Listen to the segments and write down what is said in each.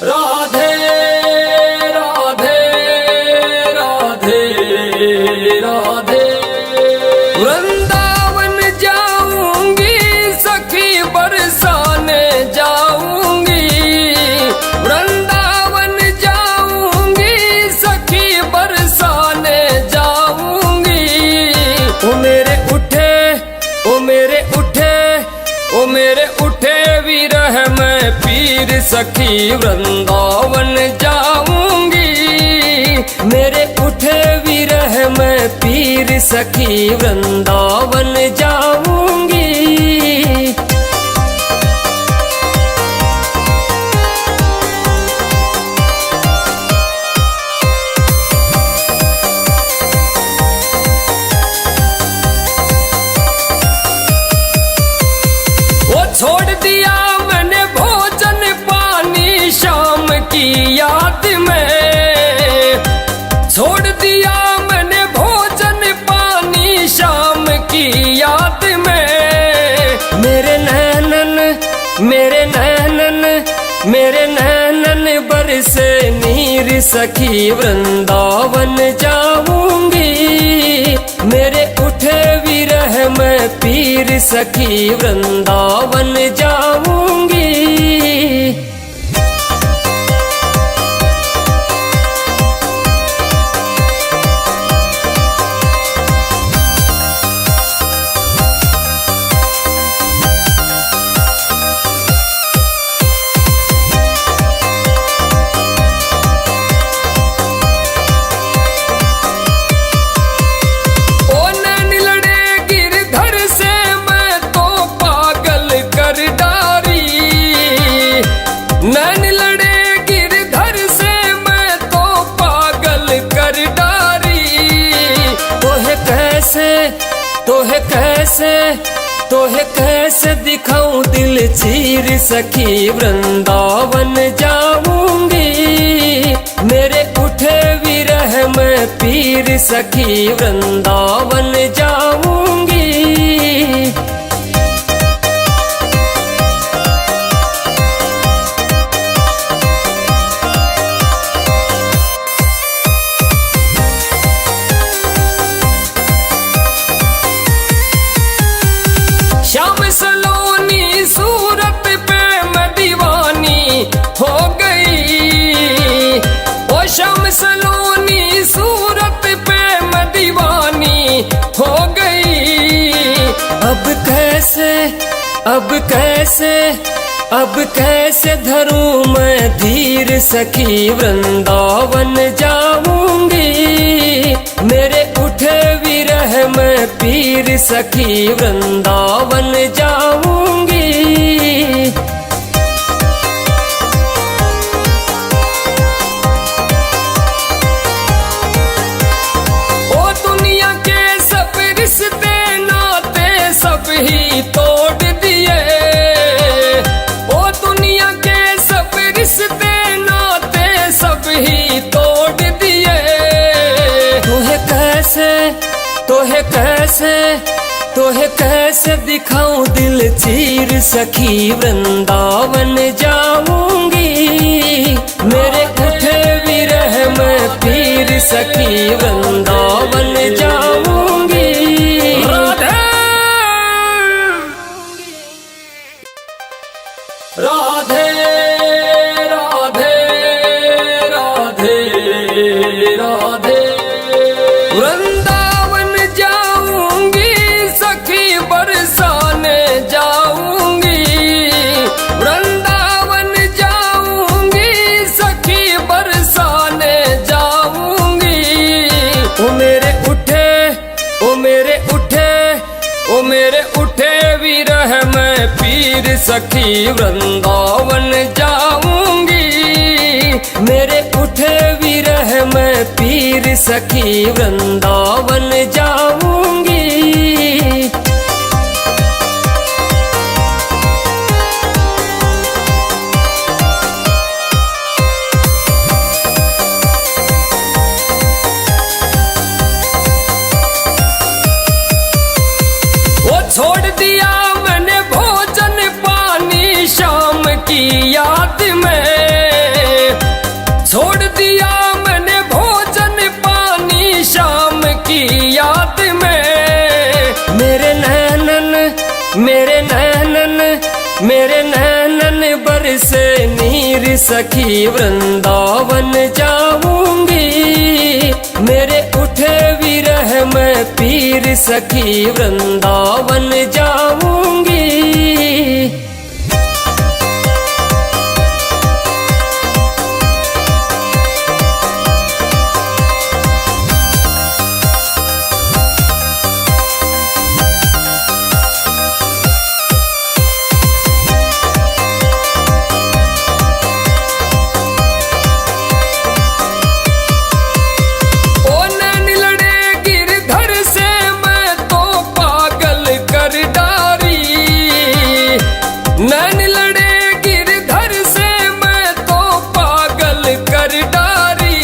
राधे राधे राधे राधे। वृंदावन जाऊंगी सखी बरसाने जाऊंगी, वृंदावन जाऊंगी सखी बरसाने जाऊंगी। ओ मेरे उठे ओ मेरे उठे ओ मेरे उठे विरह मैं पीर सखी वृंदावन जाऊंगी। मेरे उठे विरह मैं पीर सखी वृंदावन जाऊंगी। वो छोड़ दिया मैंने भोजन पानी शाम की याद में, छोड़ दिया मैंने भोजन पानी शाम की याद में। मेरे नैनन मेरे नैनन मेरे नैनन बरसे नीर सखी वृंदावन जाऊंगी। मेरे उठे विरह मैं पीर सखी वृंदावन जाऊंगी। नैन लड़े गिरधर से मैं तो पागल कर डारी। तोहे कैसे तोहे कैसे तोहे कैसे दिखाऊं दिल चीर सखी वृंदावन जाऊंगी। मेरे उठे विरह मैं पीर सखी वृंदावन जाऊंगी। श्याम सलोनी सूरत पे मैं दीवानी हो गई। ओ श्याम सलोनी सूरत पे मैं दीवानी हो गई। अब कैसे अब कैसे अब कैसे धरूं मैं धीर सखी वृंदावन जाऊंगी। मेरे उठे विरह मैं पीर सखी वृंदावन जाऊंगी। ओ दुनिया के सब रिश्ते नाते सब ही तोड़ दिए। ओ दुनिया के सब रिश्ते नाते सब ही तोड़ दिए। तोहे कैसे दिखाऊं दिल चीर सखी वृंदावन जाऊंगी। मेरे उठे विरह मैं पीर सखी वृंदावन जाऊंगी। राधे राधे राधे राधे राधे। वृंदावन जाऊंगी सखी बरसाने जाऊंगी, वृंदावन जाऊंगी सखी बरसाने जाऊंगी। ओ मेरे उठे ओ मेरे उठे ओ मेरे उठे विरह मैं पीर सखी वृंदावन जाऊंगी। मेरे उठे विरह मैं पीर सखी वृंदावन जाऊंगी। वो छोड़ दिया मैंने भोजन पानी शाम की याद में। बरसे नीर सखी वृंदावन जाऊंगी। मेरे उठे विरह में पीर सखी वृंदावन जाऊंगी। नैन लड़े गिरधर से मैं तो पागल कर डारी।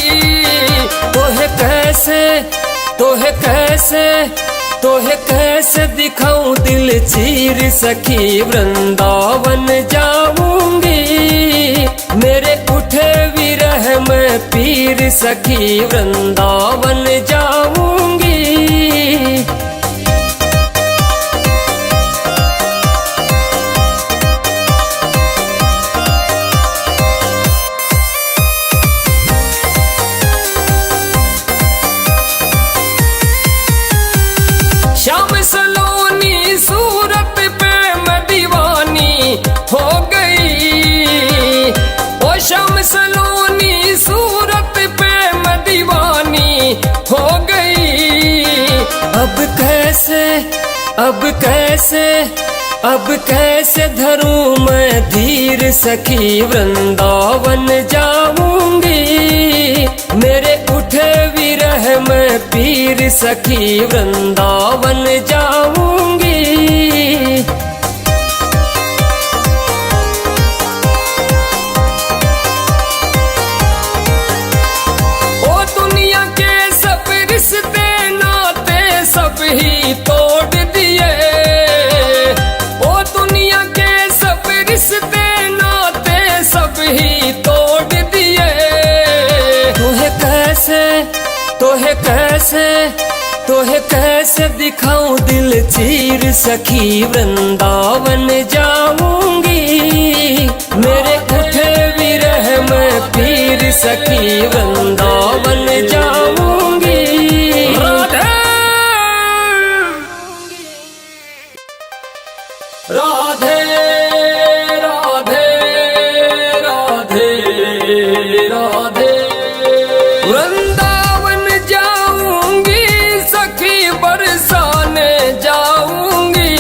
तोहे कैसे दिखाऊं दिल चीर सखी वृंदावन जाऊंगी। मेरे उठे विरह में पीर सखी वृंदावन जाऊंगी। श्याम सलोनी सूरत पे मैं दीवानी हो गई। ओ श्याम सलोनी सूरत पे मैं दीवानी हो गई। अब कैसे धरूं मैं धीर सखी वृंदावन जाऊंगी। मेरे उठे विरह में पीर सखी वृंदावन जाऊंगी। ओ दुनिया के सब रिश्ते नाते सब ही तोड़ दिए। ओ दुनिया के सब रिश्ते नाते सब ही तोड़ दिए। तोहे कैसे दिखाऊं दिल चीर सखी वृंदावन जाऊंगी। मेरे उठे विरह में पीर सखी वृंदावन जाऊंगी। राधे राधे राधे राधे राधे। वृंदावन जाऊंगी सखी बरसाने जाऊंगी।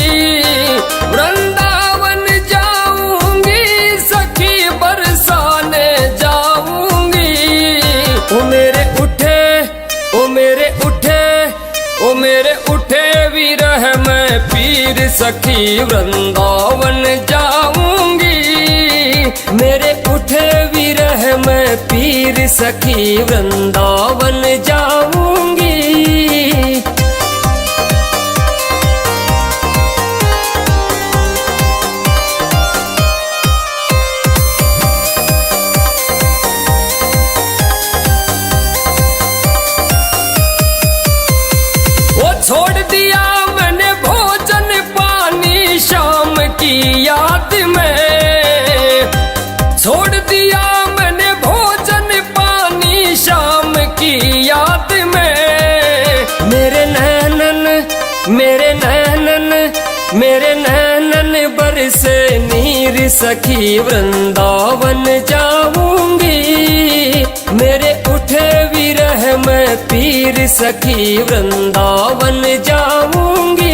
वृंदावन जाऊंगी सखी बरसाने जाऊंगी। ओ मेरे उठे ओ मेरे उठे ओ मेरे उठे विरह में पीर सखी वृंदावन जाऊंगी। मेरे उठे विरह में पीर सखी वृंदावन जाऊंगी। वो छोड़ दिया मैंने भोजन पानी शाम की याद में। छोड़ दिया मैंने भोजन पानी शाम की याद में। मेरे नैनन बरसे नीर सखी वृंदावन जाऊंगी। मेरे उठे विरह में पीर सखी वृंदावन जाऊंगी।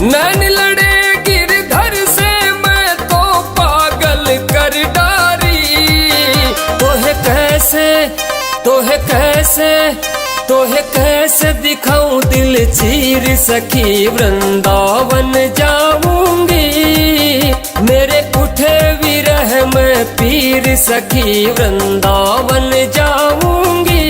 नैन लड़े गिरधर से मैं तो पागल कर डारी। तोहे कैसे दिखाऊं दिल चीर सखी वृंदावन जाऊंगी। मेरे उठे विरह में पीर सखी वृंदावन जाऊंगी।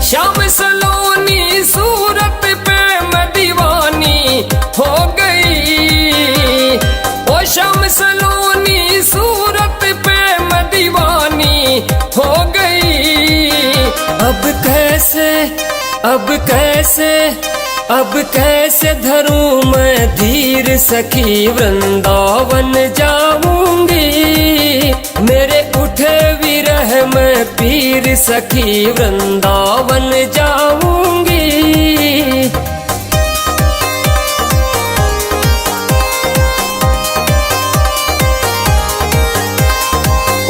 श्याम सलोनी सूरत पे मैं दीवानी हो गई। ओ श्याम सलोनी सूरत पे मैं दीवानी हो गई। अब कैसे धरूं मैं धीर सखी वृंदावन जाऊंगी। मेरे उठे विरह में पीर सखी वृंदावन जाऊंगी।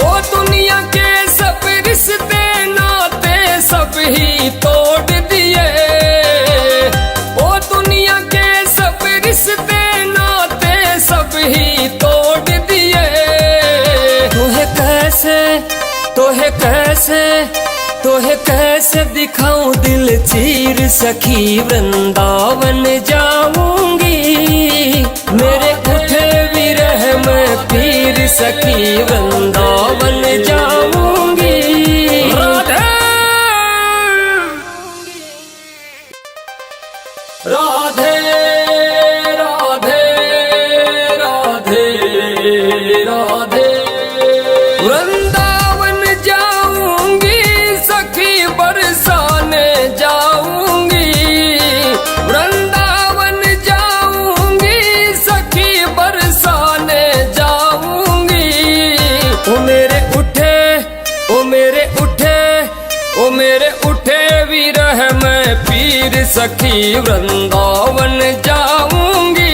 ओ दुनिया के सब रिश्ते नाते सब ही तोड़ दिए। ओ दुनिया के सब रिश्ते नाते सब ही तोड़ दिए। तोहे कैसे दिखाऊं दिल चीर सखी वृंदावन जाऊंगी। मेरे उठे विरह में पीर सखी वृंदावन जाऊंगी। राधे राधे राधे राधे राधे। वृंदावन जाऊंगी सखी बरसाने जाऊंगी। वृंदावन जाऊंगी सखी बरसाने जाऊंगी। ओ मेरे उठे विरह में पीर सखी वृंदावन जाऊंगी।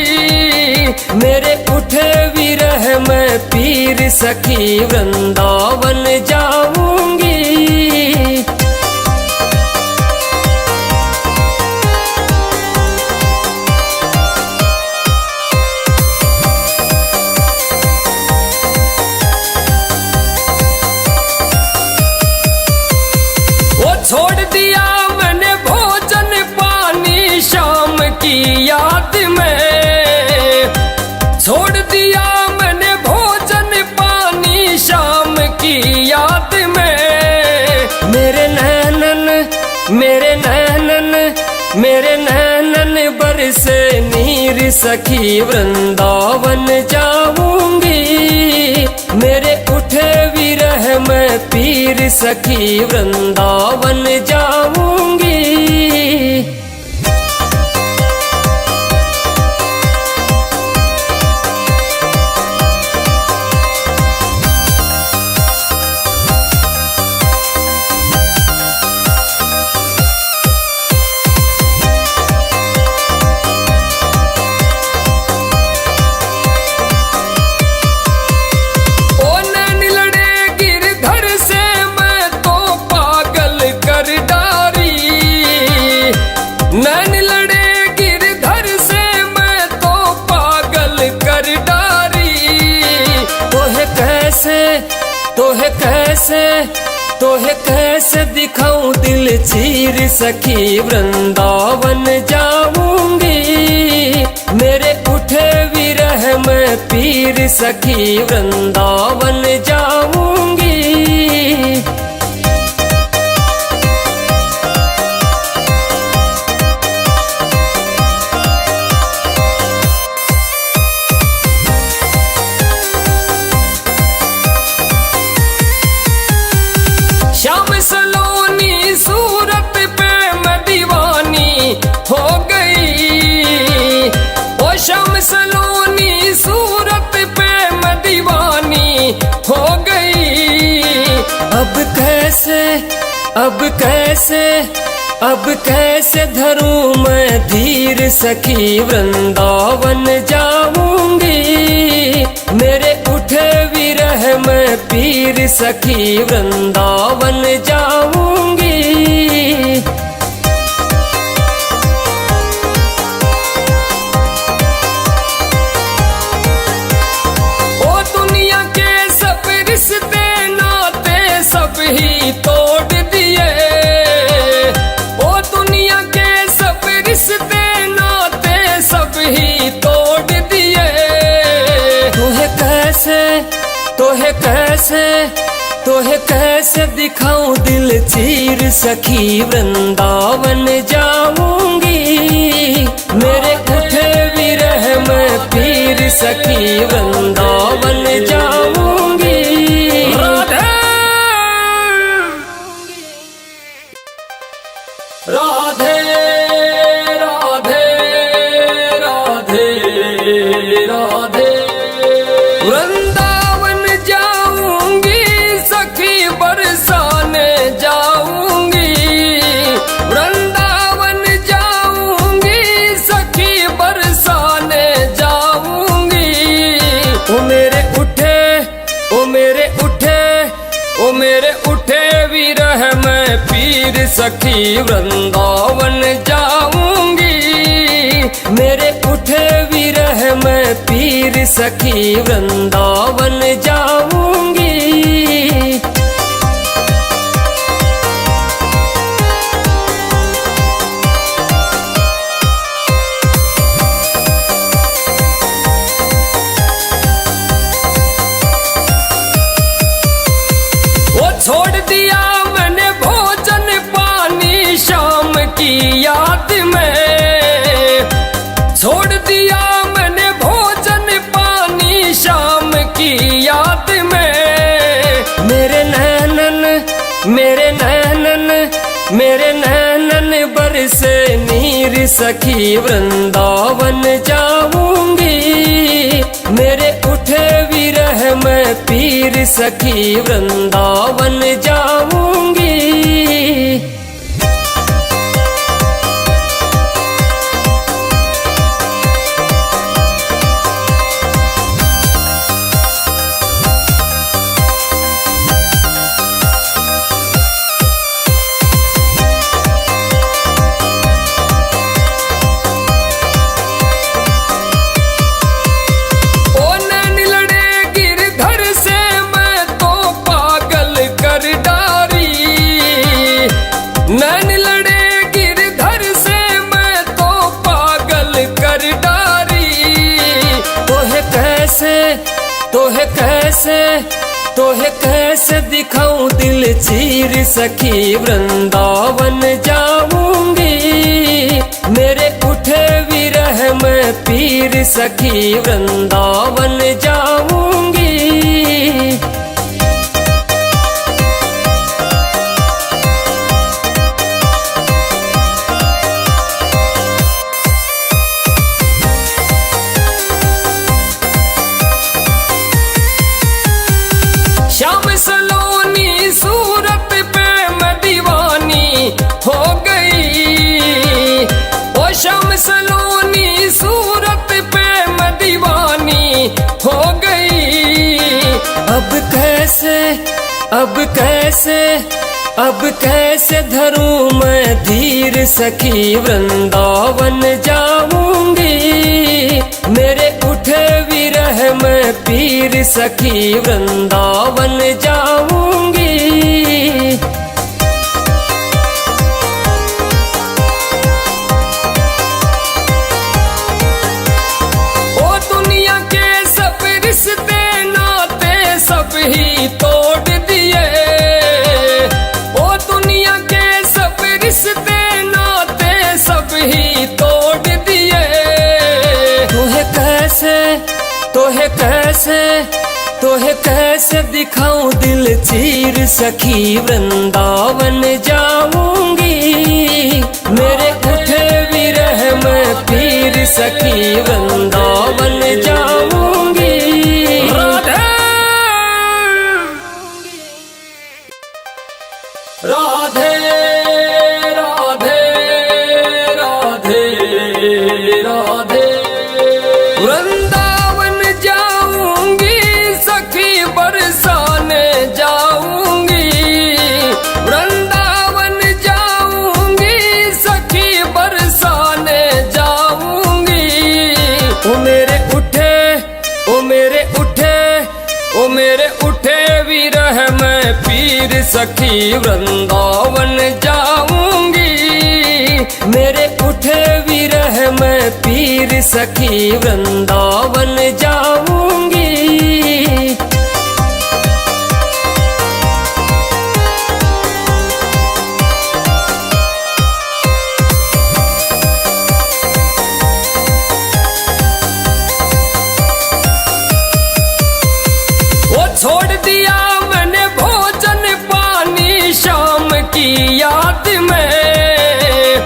मेरे उठे विरह में पीर सखी वृंदावन जाऊंगी। वो छोड़ दिया मैंने भोजन पानी शाम की याद में। छोड़ दिया मैंने भोजन पानी शाम की याद में। मेरे नैनन बरसे नीर सखी वृंदावन जाऊंगी। मेरे उठे विरह में पीर सखी वृंदावन जाऊंगी। नैन लड़े गिरधर से मैं तो पागल कर डारी। तोहे कैसे दिखाऊं दिल चीर सखी वृंदावन जाऊंगी। मेरे उठे विरह में पीर सखी वृंदावन जाऊंगी। श्याम सलोनी सूरत पे मैं दीवानी हो गई। ओ श्याम सलोनी सूरत पे मैं दीवानी हो गई। अब कैसे धरूं मैं धीर सखी वृंदावन जाऊंगी। मेरे उठे विरह में पीर सखी वृंदावन जाऊंगी। तोहे कैसे दिखाऊं दिल चीर सखी वृंदावन जाऊंगी। मेरे उठे विरह में पीर सखी वृंदावन जाऊंगी। राधे राधे राधे राधे राधे वृंदावन जाऊंगी सखी बरसाने जाऊंगी। वृंदावन जाऊंगी सखी बरसाने जाऊंगी। ओ मेरे उठे ओ मेरे उठे ओ मेरे उठे विरह में पीर सखी वृंदावन जाऊंगी। मेरे उठे विरह में पीर सखी वृंदावन जाऊंगी। वो छोड़ दिया मैंने भोजन पानी शाम की याद में। छोड़ दिया मैंने भोजन पानी शाम की याद में। मेरे नैनन बरसे नीर सखी वृंदावन जाऊंगी। मेरे उठे विरह में पीर सखी वृंदावन जाऊंगी। नैन लड़े गिरधर से मैं तो पागल कर डारी। तोहे कैसे दिखाऊं दिल चीर सखी वृंदावन जाऊंगी। मेरे उठे विरह में पीर सखी वृंदावन जाऊंगी। श्याम सलोनी सूरत पे मैं दीवानी हो गई। ओ श्याम सलोनी सूरत पे मैं दीवानी हो गई। अब कैसे धरूं मैं धीर सखी वृंदावन जाऊंगी। मेरे उठे विरह में पीर सखी वृंदावन जाऊंगी। ओ दुनिया के सब रिश्ते नाते सब ही तोड़ दिए। ओ दुनिया के सब रिश्ते नाते सब ही तोड़ दिए। तोहे कैसे दिखाऊं दिल चीर सखी वृंदावन जाऊंगी। मेरे उठे विरह में पीर सखी वृंदावन जाऊंगी। राधे राधे राधे राधे राधे वृंदावन जाऊंगी सखी बरसाने जाऊंगी। वृंदावन जाऊंगी सखी बरसाने जाऊंगी। ओ मेरे उठे ओ मेरे उठे ओ मेरे उठे विरह में पीर सखी वृंदावन जाऊंगी। मेरे उठे विरह में पीर सखी वृंदावन जाऊंगी। दिया मैंने भोजन पानी शाम की याद में,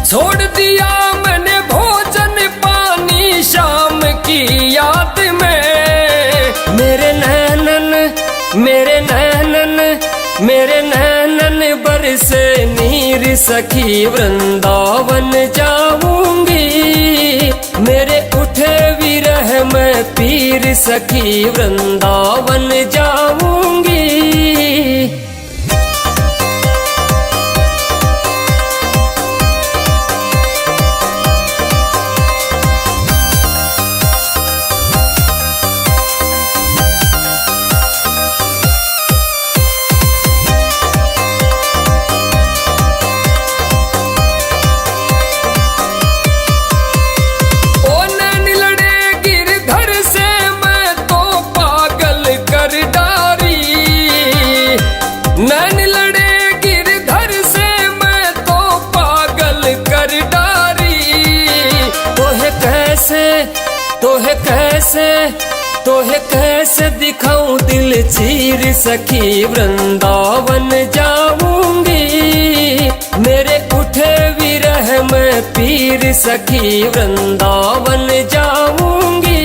छोड़ दिया मैंने भोजन पानी शाम की याद में। मेरे नैनन मेरे नैनन मेरे नैनन बरसे नीर सखी वृंदावन जाऊंगी। मेरे उठे विरह में पीर सखी वृंदावन जाऊंगी। नैन लड़े गिरधर से मैं तो पागल कर डारी। तोहे कैसे तोहे कैसे तोहे कैसे दिखाऊं दिल चीर सखी वृंदावन जाऊंगी। मेरे उठे विरह में पीर सखी वृंदावन जाऊंगी।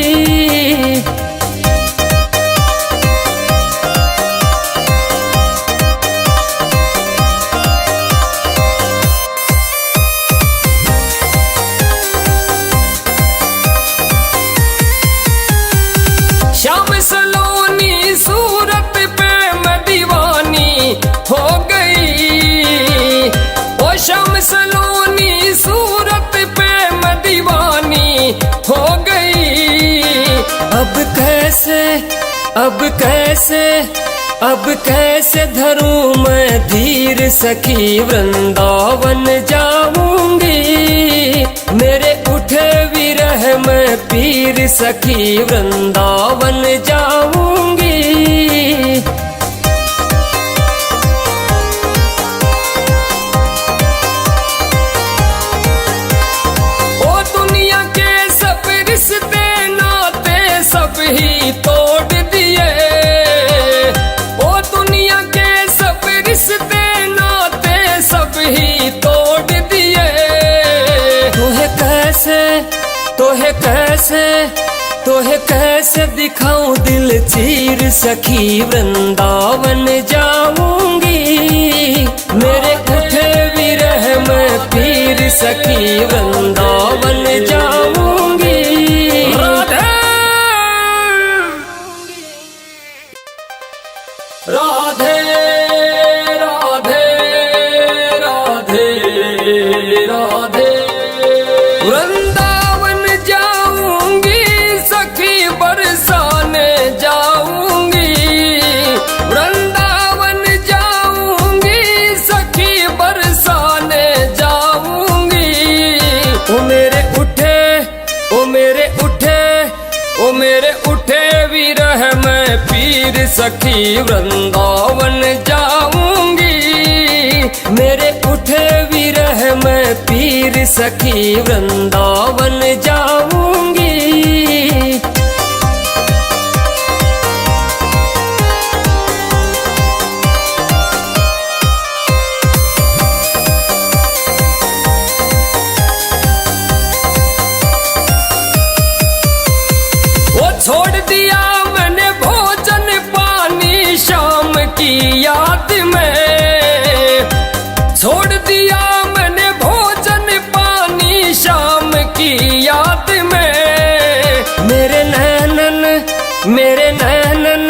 श्याम सलोनी सूरत पे मैं दीवानी हो गई। ओ श्याम सलोनी सूरत पे मैं दीवानी हो गई। अब कैसे अब कैसे अब कैसे धरूं मैं धीर सखी वृंदावन जाऊंगी। मेरे उठे विरह में पीर सखी वृंदावन जाऊंगी। ओ दुनिया के सब रिश्ते नाते सब ही तोड़ दिए। ओ दुनिया के सब रिश्ते नाते सब ही तोड़ दिए। तोहे कैसे दिखाऊं दिल चीर सखी वृंदावन जाऊंगी। मेरे उठे विरह में पीर सखी वृंदावन जाऊंगी। राधे राधे राधे राधे राधे। वृंदावन जाऊंगी सखी बरसाने जाऊंगी। वृंदावन जाऊंगी सखी बरसाने जाऊंगी। ओ मेरे उठे ओ मेरे उठे ओ मेरे उठे विरह में पीर सखी वृंदावन जाऊंगी। मेरे उठे विरह में पीर सखी वृंदावन जाऊंगी। वो छोड़ दिया मैंने भोजन पानी शाम की याद में। छोड़ दिया मैंने भोजन पानी शाम की याद में। मेरे नैनन मेरे नैनन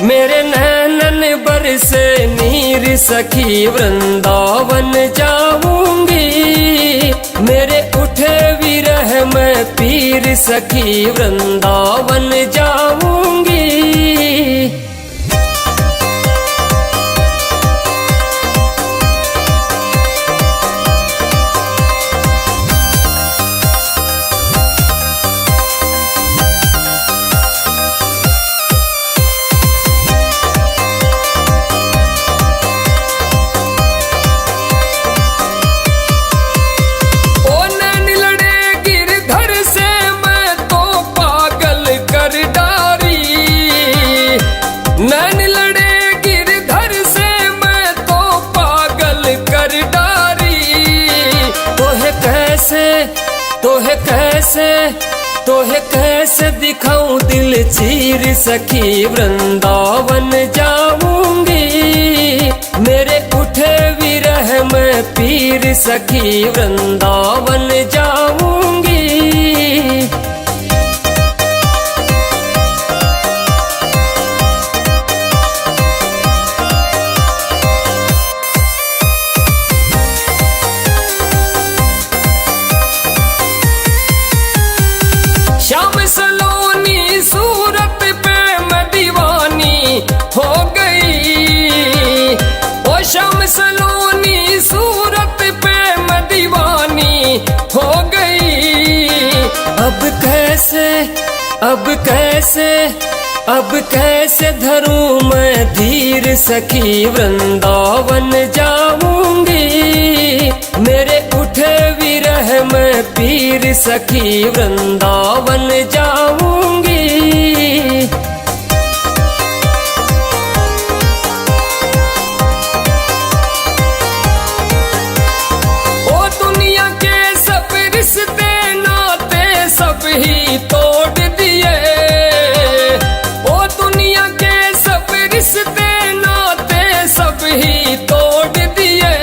मेरे नैनन बरसे नीर सखी वृंदावन जाऊंगी। मेरे उठे विरह में पीर सखी वृंदावन जाऊंगी। तोहे कैसे दिखाऊं दिल चीर सखी वृंदावन जाऊंगी। मेरे उठे विरह में पीर सखी वृंदावन जाऊंगी। श्याम सलोनी सूरत पे मैं दीवानी हो गई। ओ श्याम सलोनी सूरत पे मैं दीवानी हो गई। अब कैसे धरूं मैं धीर सखी वृंदावन जाऊंगी। मेरे उठे विरह में पीर सखी वृंदावन जाऊंगी। ओ दुनिया के सब रिश्ते नाते सब ही तोड़ दिए। ओ दुनिया के सब रिश्ते नाते सब ही तोड़ दिए।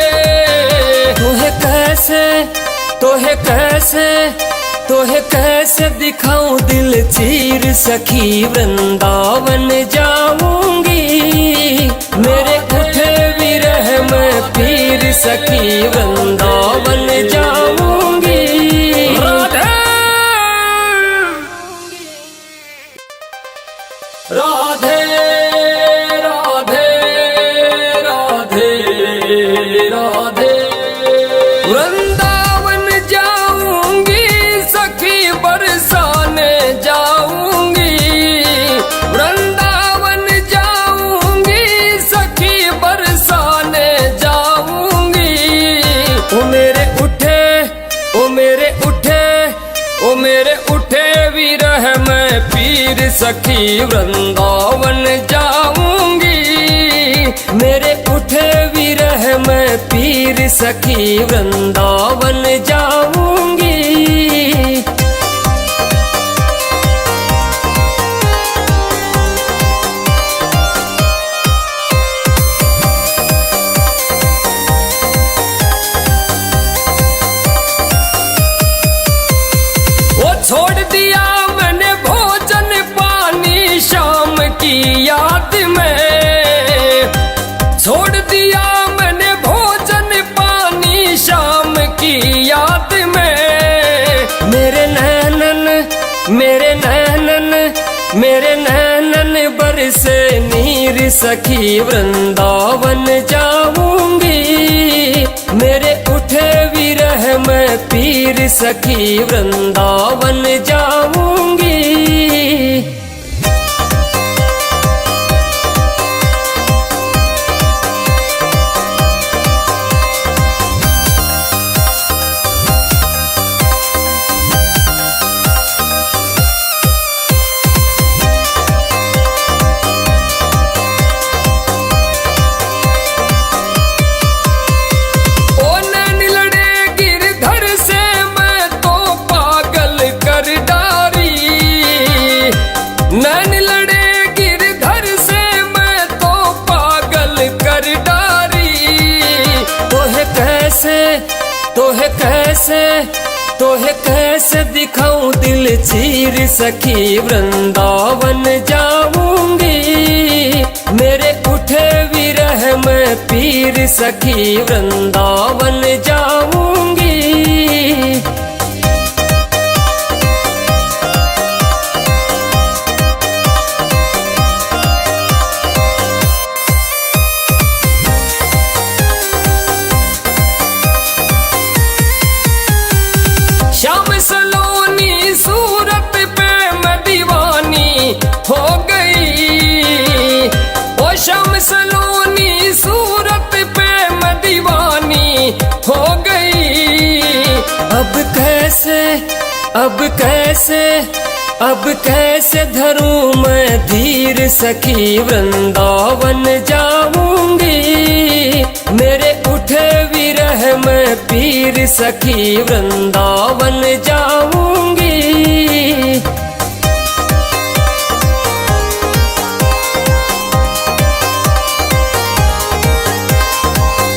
तोहे कैसे दिखाऊं दिल चीर सखी वृंदावन जाऊंगी। मेरे उठे विरह में पीर सखी वृंदावन जाऊंगी। राधे राधे राधे राधे राधे वृंदावन जाऊंगी सखी बरसाने जाऊंगी। वृंदावन जाऊंगी सखी बरसाने जाऊंगी। ओ मेरे उठे विरह में पीर सखी वृंदावन जाऊंगी। मेरे उठे विरह में पीर सखी वृंदावन जाऊंगी। वो छोड़ दिया मैंने भोजन पानी शाम की याद में। छोड़ दिया मैंने भोजन पानी शाम की याद में। मेरे नैनन बरसे नीर सखी वृंदावन जाऊंगी। मेरे उठे विरह में पीर सखी वृंदावन जाऊंगी। नैन लड़े गिरधर से मैं तो पागल कर डारी। तोहे कैसे दिखाऊं दिल चीर सखी वृंदावन जाऊंगी। मेरे उठे विरह में पीर सखी वृंदावन जाऊंगी। श्याम सलोनी सूरत पे मैं दीवानी हो गई। ओ श्याम सलोनी सूरत पे मैं दीवानी हो गई। अब कैसे धरूं मैं धीर सखी वृंदावन जाऊंगी। मेरे उठे विरह में पीर सखी वृंदावन जाऊंगी।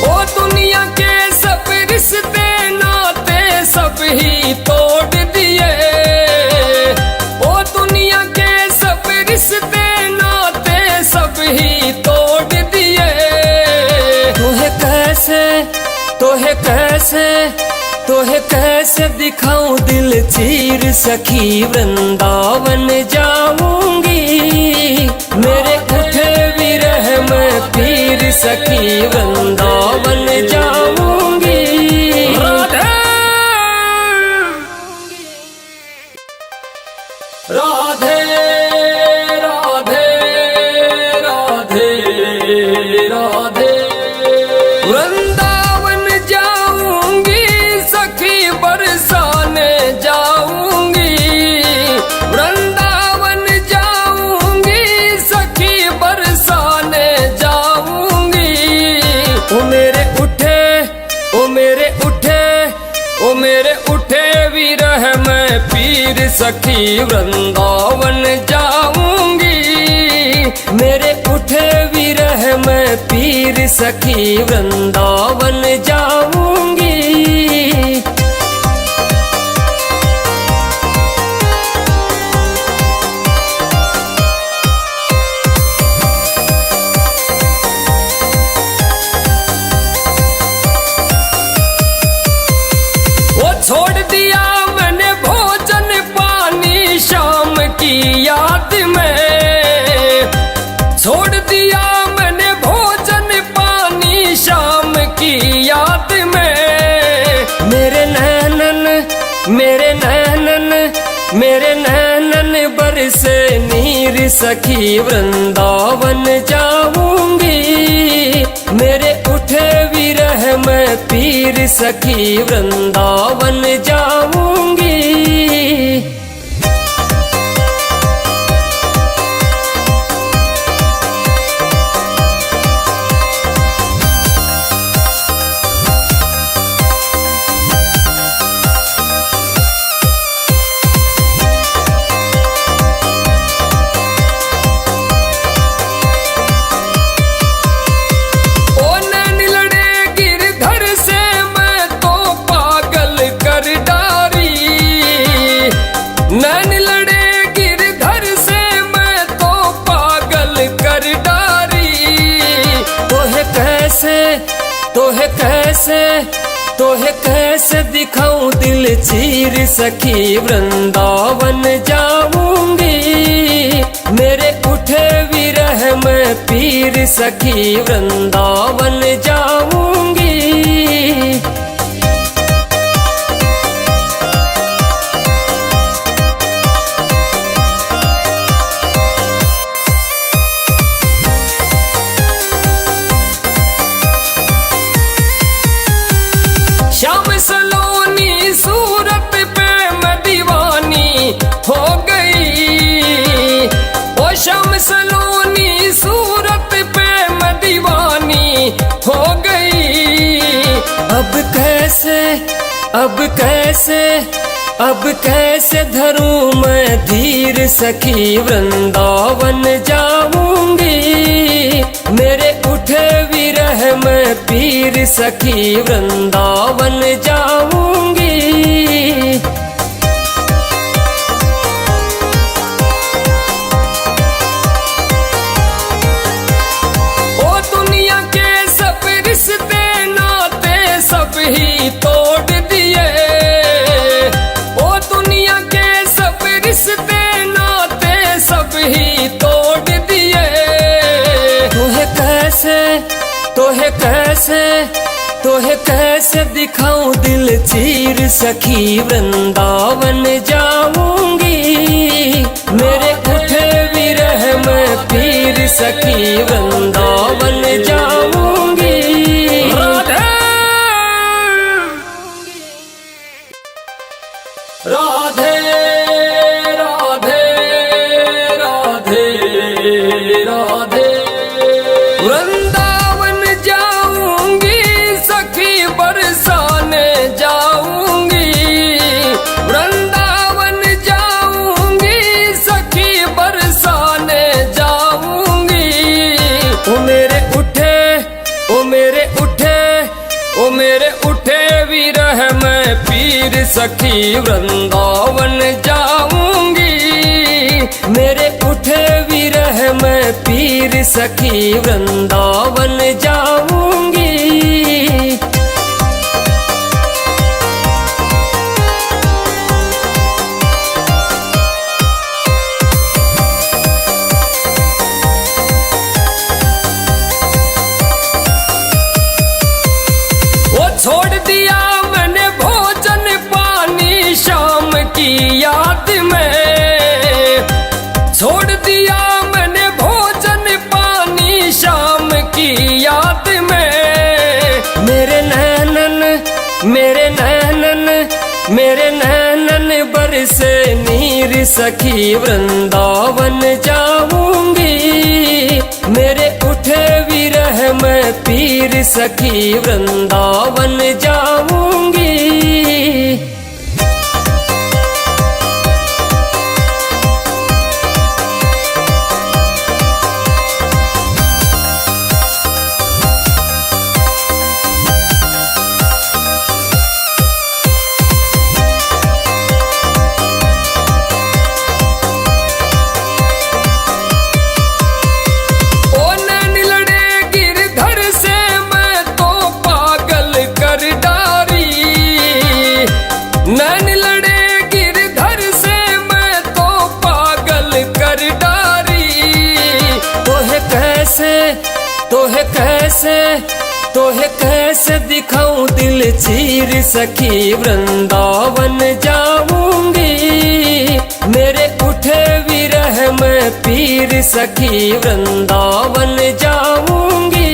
ओ दुनिया के सब रिश्ते नाते सब ही तोड़ दिए, ओ दुनिया के सब रिश्ते नाते सब ही तोड़ दिए। तोहे कैसे दिखाऊं दिल चीर सखी वृंदावन जाऊंगी। मेरे उठे विरह में पीर सखी वृंदावन जाऊंगी। राधे राधे राधे राधे राधे वृंदावन जाऊंगी सखी बरसाने जाऊंगी। वृंदावन जाऊंगी सखी बरसाने जाऊंगी। ओ मेरे उठे ओ मेरे उठे ओ मेरे उठे विरह में पीर सखी वृंदावन जाऊंगी। मेरे उठे विरह में पीर सखी वृंदावन जाऊंगी। वो छोड़ दिया मैंने भोजन पानी शाम की याद में, छोड़ दिया मैंने भोजन पानी शाम की याद में। मेरे नैनन बरसे नीर सखी वृंदावन जाऊंगी। मेरे उठे विरह में पीर सखी वृंदावन जाऊंगी। नैन लड़े गिरधर से मैं तो पागल कर डारी। तोहे कैसे दिखाऊं दिल चीर सखी वृंदावन जाऊंगी। मेरे उठे विरह में पीर सखी वृंदावन जाऊंगी। श्याम सलोनी सूरत पे मैं दीवानी हो गई। ओ श्याम सलोनी सूरत पे मैं दीवानी हो गई। अब कैसे धरूं मैं धीर सखी वृंदावन जाऊंगी। मेरे उठे विरह में पीर सखी वृंदावन जाऊंगी। ओ दुनिया के सब रिश्ते नाते सब ही तोड़ दिए, ओ दुनिया के सब रिश्ते नाते सब ही तोड़ दिए। तोहे कैसे दिखाऊं दिल चीर सखी वृंदावन जाऊंगी। मेरे उठे विरह में पीर सखी वृंदावन जाऊंगी। राधे राधे राधे राधे राधे वृंदावन जाऊंगी सखी बरसाने जा पीर सखी वृंदावन जाऊंगी। मेरे उठे विरह में पीर सखी वृंदावन जाऊंगी। छोड़ दिया मैंने भोजन पानी शाम की याद में। छोड़ दिया मैंने भोजन पानी शाम की याद में। मेरे नैनन मेरे नैनन मेरे नैनन बरसे नीर सखी वृंदावन जाऊंगी। मेरे उठे विरह में पीर सखी वृंदावन जाऊंगी। नैन लड़े गिरधर से मैं तो पागल कर डारी। तोहे कैसे दिखाऊं दिल चीर सखी वृंदावन जाऊंगी। मेरे उठे विरह में पीर सखी वृंदावन जाऊंगी।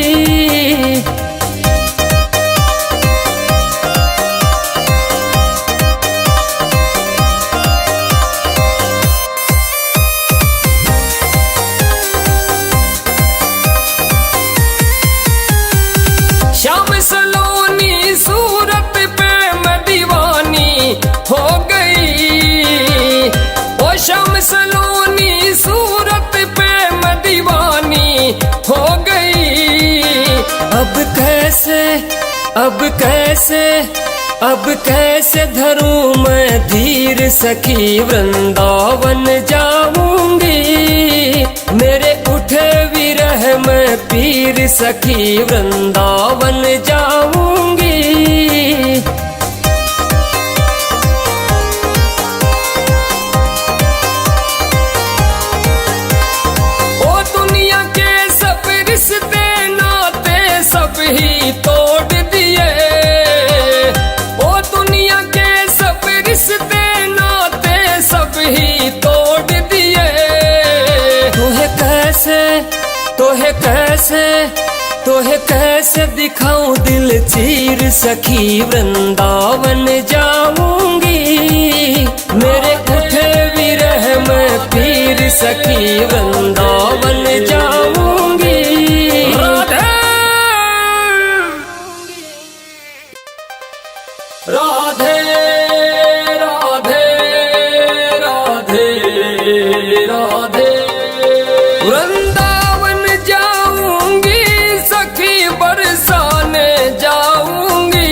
श्याम सलोनी सूरत पे मैं दीवानी हो गई। ओ श्याम सलोनी सूरत पे मैं दीवानी हो गई। अब कैसे धरूं मैं धीर सखी वृंदावन जाऊंगी। मेरे उठे विरह में पीर सखी वृंदावन जाऊंगी। ओ दुनिया के सब रिश्ते नाते सब ही तोड़ दिए। ओ दुनिया के सब रिश्ते नाते सब ही तोड़ दिए। तोहे कैसे दिखाऊं दिल चीर सखी वृंदावन जाऊंगी। मेरे उठे विरह में पीर सखी वृंदावन जाऊंगी। राधे राधे राधे राधे वृंदावन जाऊंगी सखी बरसाने जाऊंगी।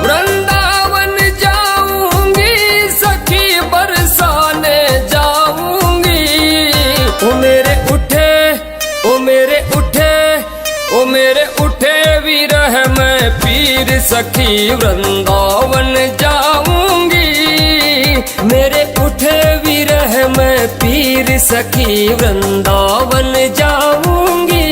वृंदावन जाऊंगी सखी बरसाने जाऊंगी। ओ मेरे उठे ओ मेरे उठे ओ मेरे उठे विरह में पीर सखी वृंदावन जाऊंगी। मेरे उठे विरह में पीर सखी वृंदावन जाऊंगी।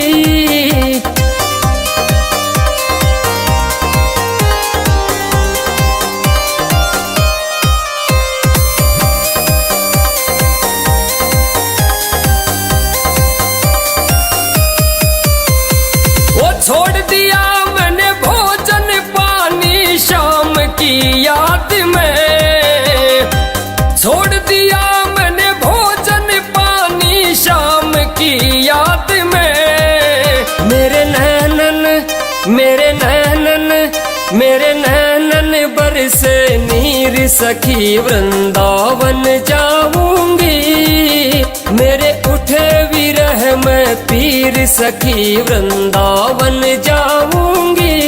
वो छोड़ दिया मैंने भोजन पानी शाम की याद में। छोड़ दिया मैंने भोजन पानी शाम की याद में। मेरे नैनन बरसे नीर सखी वृंदावन जाऊंगी। मेरे उठे विरह में पीर सखी वृंदावन जाऊंगी।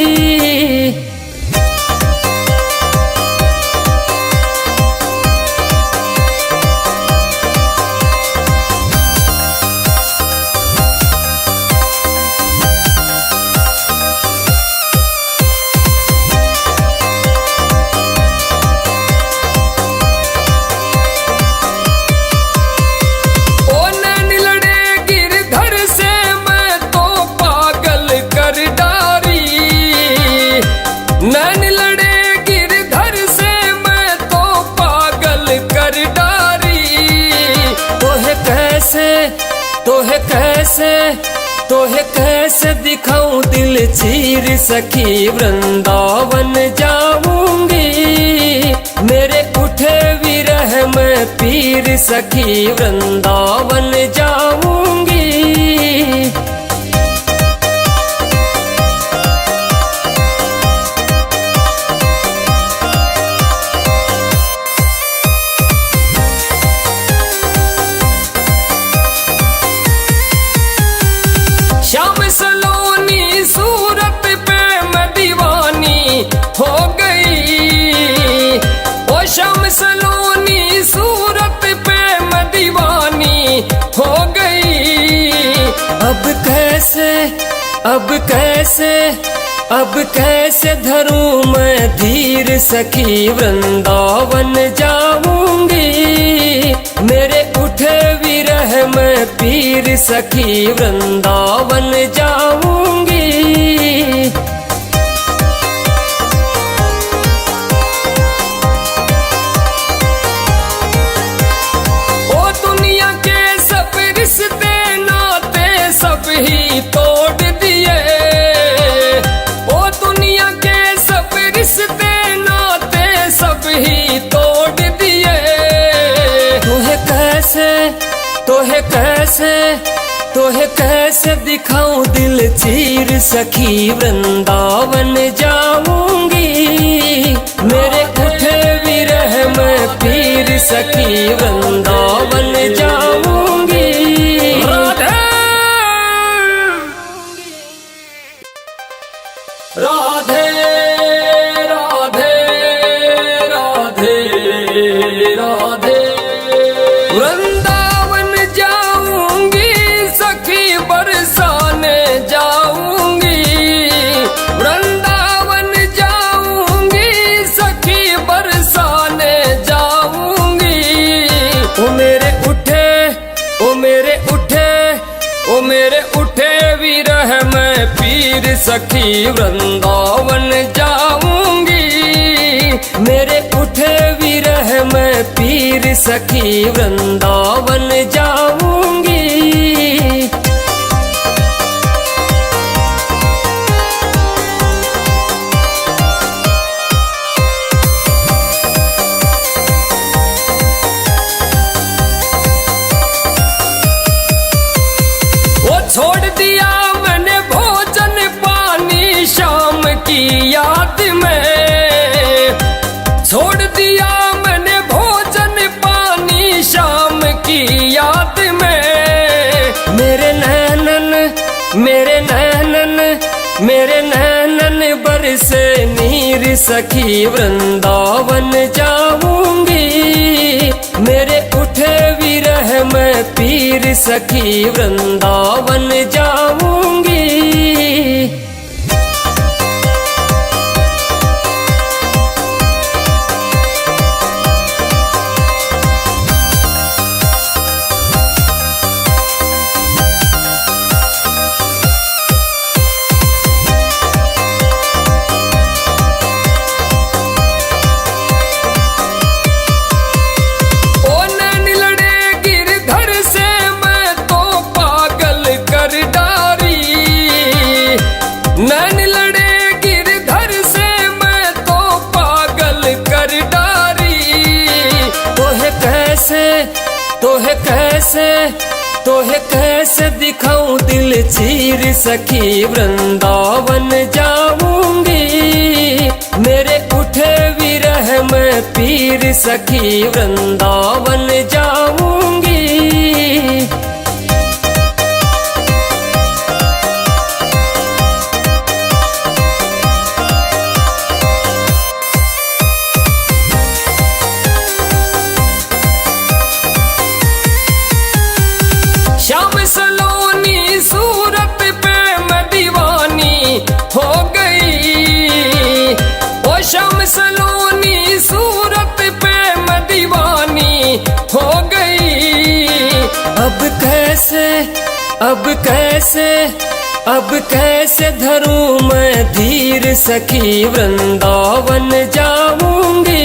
तोहे कैसे दिखाऊं दिल चीर सखी वृंदावन जाऊंगी। मेरे उठे विरह में पीर सखी वृंदावन जाऊंगी। श्याम सलोनी सूरत पे मैं दीवानी हो गई। ओ श्याम सलोनी सूरत पे मैं दीवानी हो गई। अब कैसे धरूं मैं धीर सखी वृंदावन जाऊंगी। मेरे उठे विरह में पीर सखी वृंदावन जाऊंगी। ओ दुनिया के सब रिश्ते नाते सब ही तोड़ दिए। ओ दुनिया के सब रिश्ते नाते सब ही तोड़ दिए। तोहे कैसे दिखाऊं दिल चीर सखी वृंदावन जाऊंगी। मेरे उठे विरह में पीर सखी वृंदावन जाऊंगी। राधे राधे राधे राधे राधे वृंदावन जाऊंगी सखी बरसाने जाऊंगी। वृंदावन जाऊंगी सखी बरसाने जाऊंगी। ओ मेरे उठे ओ मेरे उठे ओ मेरे उठे विरह में पीर सखी वृंदावन जाऊंगी। मेरे उठे विरह में पीर सखी वृंदावन जाऊंगी। वो छोड़ दिया मैंने भोजन पानी शाम की याद में। छोड़ दिया मैंने भोजन पानी शाम की याद में। मेरे नैनन बरसे नीर सखी वृंदावन जाऊंगी। मेरे उठे विरह में पीर सखी वृंदावन जाऊंगी। नैन लड़े गिरधर से मैं तो पागल कर डारी। तोहे कैसे दिखाऊं दिल चीर सखी वृंदावन जाऊंगी। मेरे उठे विरह में पीर सखी वृंदावन जाऊंगी। श्याम सलोनी सूरत पे मैं दीवानी हो गई। ओ श्याम सलोनी सूरत पे मैं दीवानी हो गई। अब कैसे धरूं मैं धीर सखी वृंदावन जाऊंगी।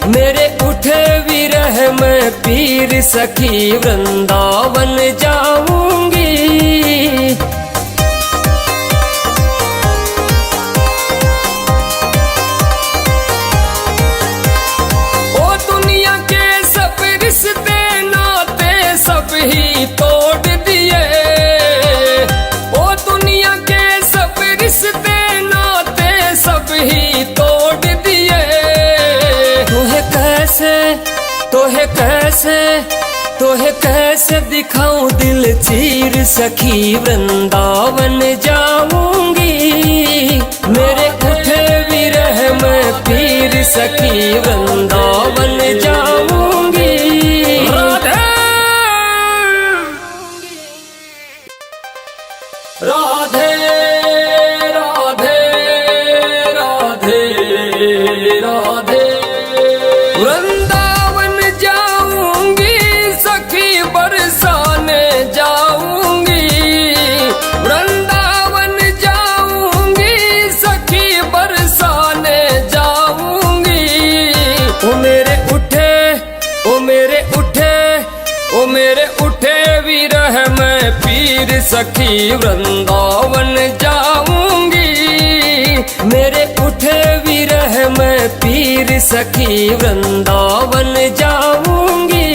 मेरे उठे विरह में पीर सखी वृंदावन जाऊंगी। कैसे दिखाऊं दिल चीर सखी वृंदावन जाऊंगी। मेरे उठे विरह में पीर सखी वृंदावन जाऊंगी। राधे राधे राधे राधे राधे वृंदावन जाऊंगी सखी बरसाने जाऊंगी। वृंदावन जाऊंगी सखी बरसाने जाऊंगी। ओ मेरे उठे ओ मेरे उठे ओ मेरे उठे विरह में पीर सखी वृंदावन जाऊंगी। मेरे उठे विरह में पीर सखी वृंदावन जाऊंगी।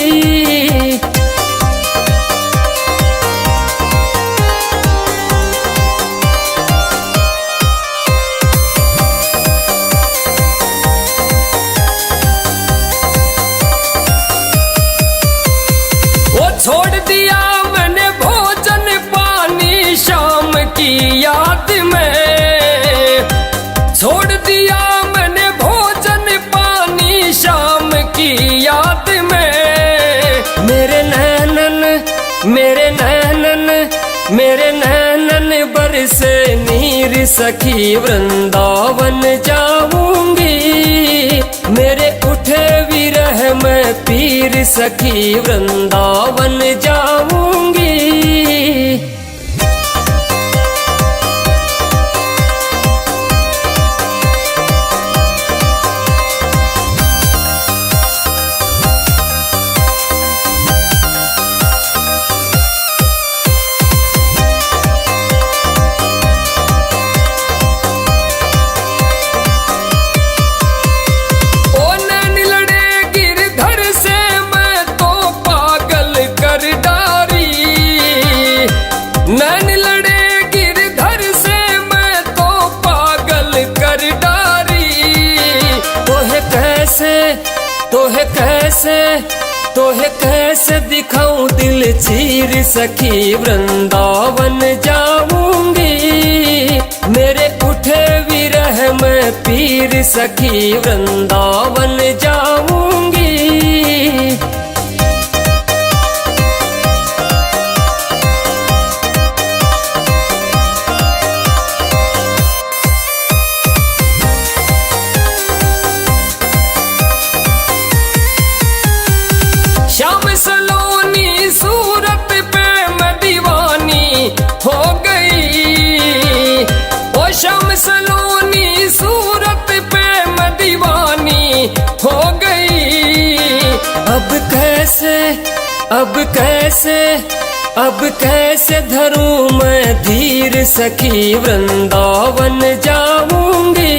वो छोड़ दिया मैंने भोजन पानी शाम की याद में। छोड़ दिया मैंने भोजन पानी शाम की याद में। मेरे नैनन बरसे नीर सखी वृंदावन जाऊंगी। मेरे उठे विरह में पीर सखी वृंदावन जाऊंगी। नैन लड़े गिरधर से मैं तो पागल कर डारी। तोहे कैसे दिखाऊं दिल चीर सखी वृंदावन जाऊंगी। मेरे उठे विरह में पीर सखी वृंदावन जाऊंगी। श्याम सलोनी सूरत पे मैं दीवानी हो गई। ओ श्याम सलोनी सूरत पे मैं दीवानी हो गई। अब कैसे धरूं मैं धीर सखी वृंदावन जाऊंगी।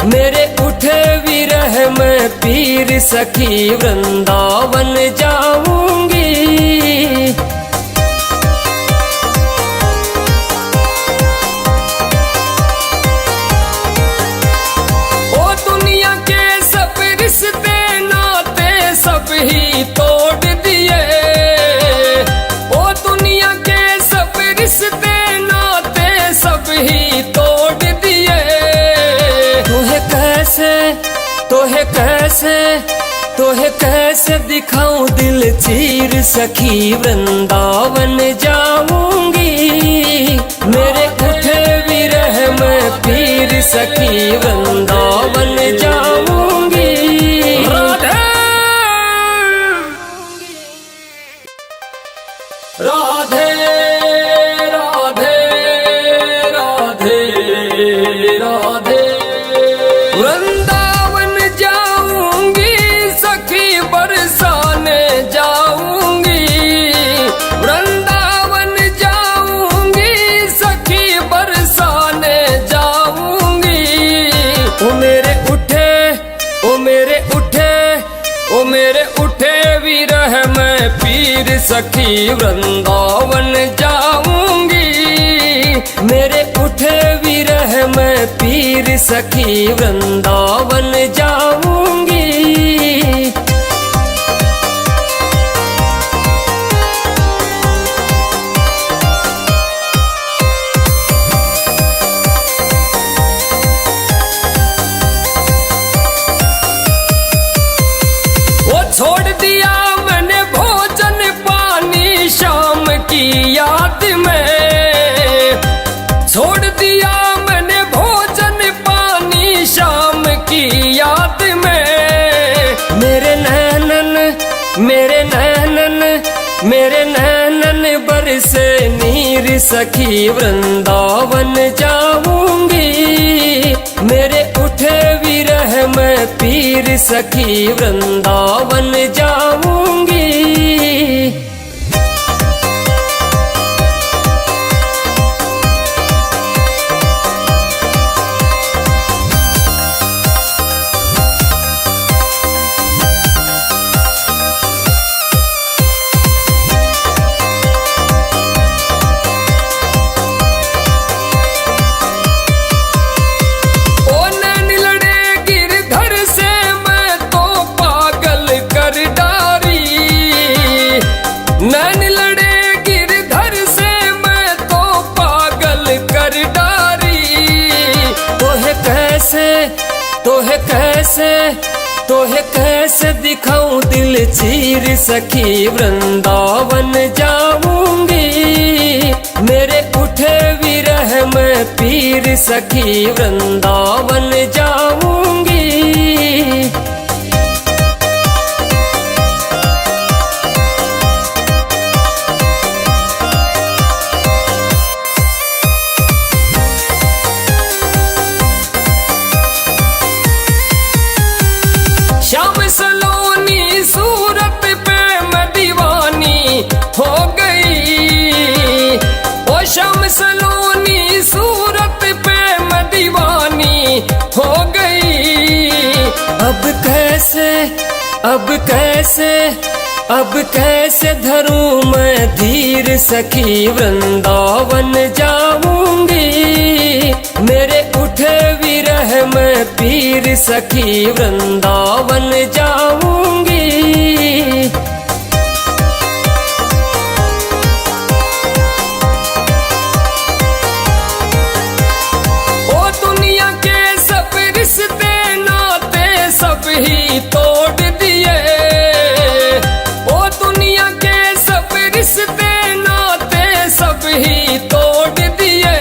मेरे उठे विरह में पीर सखी वृंदावन जाऊंगी। ओ दुनिया के सब रिश्ते नाते सब ही तोड़ दिए। ओ दुनिया के सब रिश्ते नाते सब ही तोड़ दिए। तोहे कैसे दिखाऊं दिल चीर सखी वृंदावन जाऊंगी। मेरे उठे विरह में पीर सखी वृंदावन जाऊंगी। राधे राधे राधे राधे राधे वृंदावन जाऊंगी सखी बरसाने जाऊंगी। वृंदावन जाऊंगी सखी बरसाने जाऊंगी। ओ मेरे उठे ओ मेरे उठे ओ मेरे उठे विरह में पीर सखी वृंदावन जाऊंगी। मेरे उठे विरह में पीर सखी वृंदावन जाऊंगी। सखी वृंदावन जाऊंगी। मेरे उठे विरह में पीर सखी वृंदावन जाऊंगी। नैन लड़े गिरधर से मैं तो पागल कर डारी। तोहे कैसे दिखाऊं दिल चीर सखी वृंदावन जाऊंगी। मेरे उठे विरह में पीर सखी वृंदावन जाऊंगी। श्याम सलोनी सूरत पे मैं दीवानी हो गई। ओ श्याम सलोनी सूरत पे मैं दीवानी हो गई। अब कैसे धरूं मैं धीर सखी वृंदावन जाऊंगी। मेरे उठे विरह में पीर सखी वृंदावन जाऊंगी। ओ दुनिया के सब रिश्ते नाते सब ही तोड़ दिए। ओ दुनिया के सब रिश्ते नाते सब ही तोड़ दिए।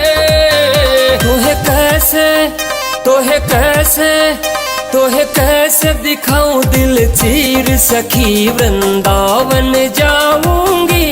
तोहे कैसे दिखाऊं दिल चीर सखी वृंदावन जाऊंगी।